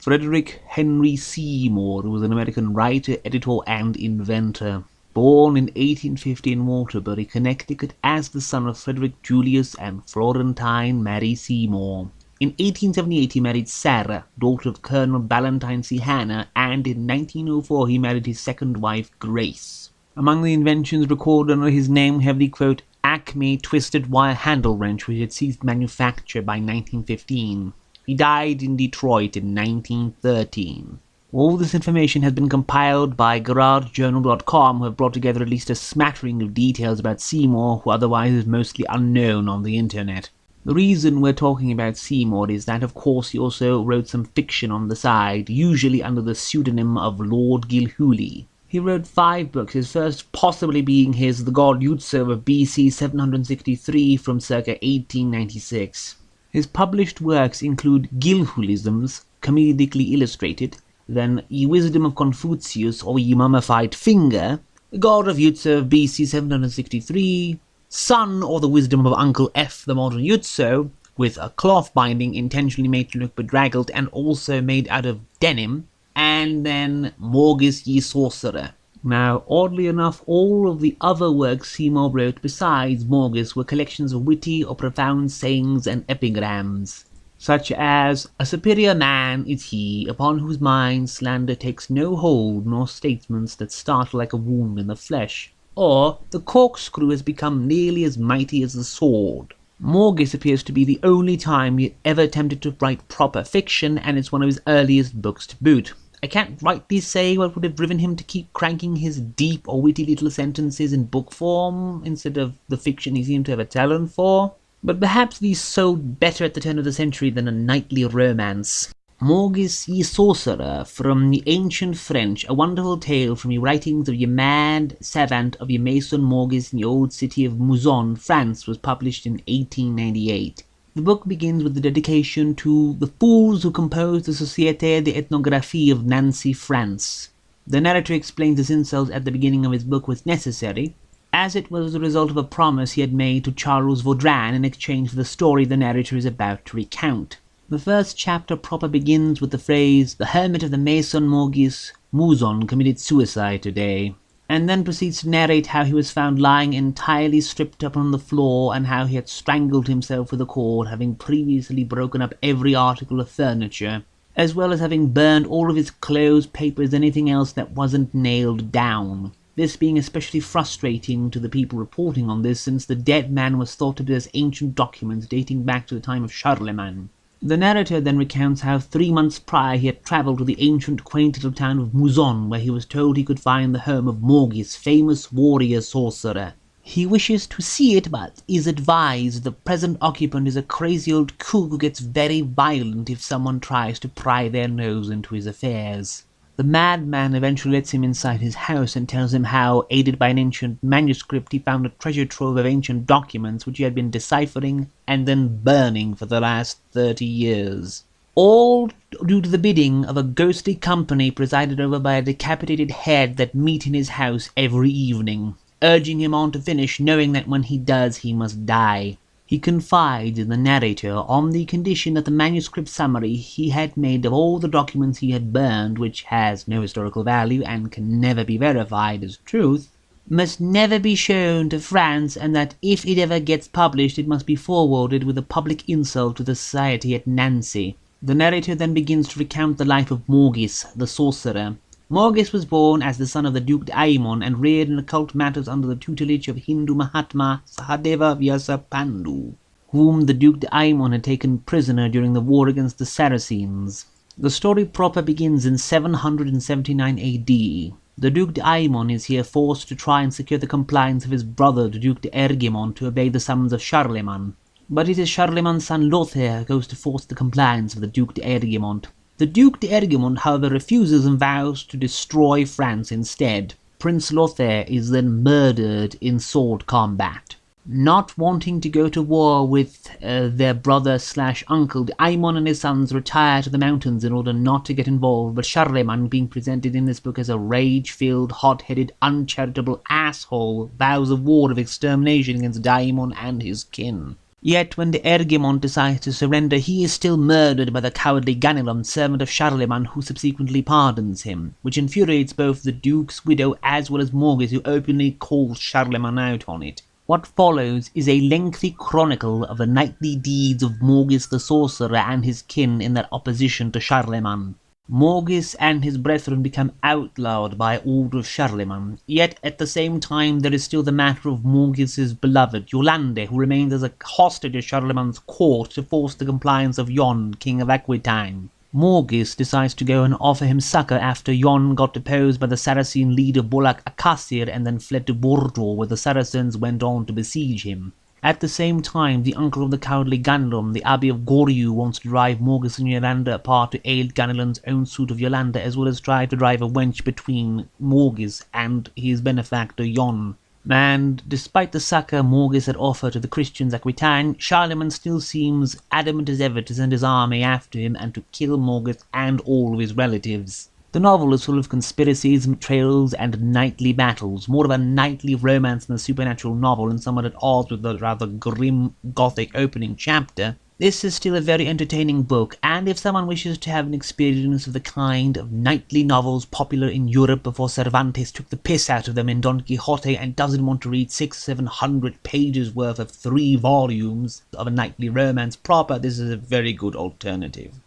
Frederick Henri Seymour was an American writer, editor, and inventor. Born in 1850 in Waterbury, Connecticut, as the son of Frederick Julius and Florentine Mary Seymour. In 1878 he married Sarah, daughter of Colonel Valentine C. Hanna, and in 1904 he married his second wife, Grace. Among the inventions recorded under his name we have the, quote, Acme twisted wire handle wrench, which had ceased manufacture by 1915. He died in Detroit in 1913. All this information has been compiled by GarageJournal.com, who have brought together at least a smattering of details about Seymour, who otherwise is mostly unknown on the internet. The reason we're talking about Seymour is that, of course, he also wrote some fiction on the side, usually under the pseudonym of Lord Gilhooly. He wrote 5 books, his first possibly being his The God You'd of BC 763 from circa 1896. His published works include Gilhoolisms, comedically illustrated, then Ye Wisdom of Confucius or Ye Mummified Finger, The God of Yutso BC 763, Son or the Wisdom of Uncle F, the Modern Yutso, with a cloth binding intentionally made to look bedraggled and also made out of denim, and then Maugis Ye Sorcerer. Now, oddly enough, all of the other works Seymour wrote besides Maugis were collections of witty or profound sayings and epigrams, such as, A superior man is he, upon whose mind slander takes no hold, nor statements that startle like a wound in the flesh, or The corkscrew has become nearly as mighty as the sword. Maugis appears to be the only time he ever attempted to write proper fiction, and it's one of his earliest books to boot. I can't rightly say what would have driven him to keep cranking his deep or witty little sentences in book form instead of the fiction he seemed to have a talent for, but perhaps these sold better at the turn of the century than a knightly romance. Maugis Ye Sorcerer, from the ancient French, a wonderful tale from the writings of ye mad savant of ye Mason Maugis in the old city of Mouzon, France, was published in 1898. The book begins with the dedication to the fools who composed the Société d'Ethnographie of Nancy, France. The narrator explains this insult at the beginning of his book was necessary, as it was the result of a promise he had made to Charles Vaudran in exchange for the story the narrator is about to recount. The first chapter proper begins with the phrase, The hermit of the Maison Maugis, Mouzon, committed suicide today, and then proceeds to narrate how he was found lying entirely stripped up on the floor and how he had strangled himself with a cord, having previously broken up every article of furniture, as well as having burned all of his clothes, papers, anything else that wasn't nailed down. This being especially frustrating to the people reporting on this, since the dead man was thought to possess ancient documents dating back to the time of Charlemagne. The narrator then recounts how 3 months prior he had travelled to the ancient quaint little town of Mouzon, where he was told he could find the home of Maugis, famous warrior sorcerer. He wishes to see it, but is advised the present occupant is a crazy old cook who gets very violent if someone tries to pry their nose into his affairs. The madman eventually lets him inside his house and tells him how, aided by an ancient manuscript, he found a treasure trove of ancient documents which he had been deciphering and then burning for the last 30 years. All due to the bidding of a ghostly company presided over by a decapitated head that meet in his house every evening, urging him on to finish, knowing that when he does he must die. He confides in the narrator on the condition that the manuscript summary he had made of all the documents he had burned, which has no historical value and can never be verified as truth, must never be shown to France, and that if it ever gets published it must be forwarded with a public insult to the society at Nancy. The narrator then begins to recount the life of Maugis, the sorcerer. Maugis was born as the son of the Duke Aimon and reared in occult matters under the tutelage of Hindu Mahatma Sahadeva Vyasa Pandu, whom the Duke Aimon had taken prisoner during the war against the Saracens. The story proper begins in 779 AD. The Duke Aimon is here forced to try and secure the compliance of his brother, the Duke d'Erguemont, to obey the summons of Charlemagne. But it is Charlemagne's son Lothair who goes to force the compliance of the Duke d'Erguemont. The Duke d'Erguemont, however, refuses and vows to destroy France instead. Prince Lothair is then murdered in sword combat. Not wanting to go to war with their brother/uncle, Aimon and his sons retire to the mountains in order not to get involved, but Charlemagne, being presented in this book as a rage-filled, hot-headed, uncharitable asshole, vows a war of extermination against Aimon and his kin. Yet when the Ergimon decides to surrender, he is still murdered by the cowardly Ganelon, servant of Charlemagne, who subsequently pardons him, which infuriates both the Duke's widow as well as Maugis, who openly calls Charlemagne out on it. What follows is a lengthy chronicle of the knightly deeds of Maugis the Sorcerer and his kin in their opposition to Charlemagne. Maugis and his brethren become outlawed by order of Charlemagne, yet at the same time there is still the matter of Maugis's beloved Yolande, who remains as a hostage at Charlemagne's court to force the compliance of Yon, king of Aquitaine. Maugis decides to go and offer him succor after Yon got deposed by the Saracen leader Bolak Akasir and then fled to Bordeaux, where the Saracens went on to besiege him. At the same time, the uncle of the cowardly Ganelon, the Abbey of Goriu, wants to drive Maugis and Yolande apart to aid Ganelon's own suit of Yolande, as well as try to drive a wench between Maugis and his benefactor Yon. And despite the succor Maugis had offered to the Christians Aquitaine, Charlemagne still seems adamant as ever to send his army after him and to kill Maugis and all of his relatives. The novel is full of conspiracies, betrayals, and knightly battles, more of a knightly romance than a supernatural novel, and somewhat at odds with the rather grim gothic opening chapter. This is still a very entertaining book, and if someone wishes to have an experience of the kind of knightly novels popular in Europe before Cervantes took the piss out of them in Don Quixote and doesn't want to read 600-700 pages worth of 3 volumes of a knightly romance proper, this is a very good alternative.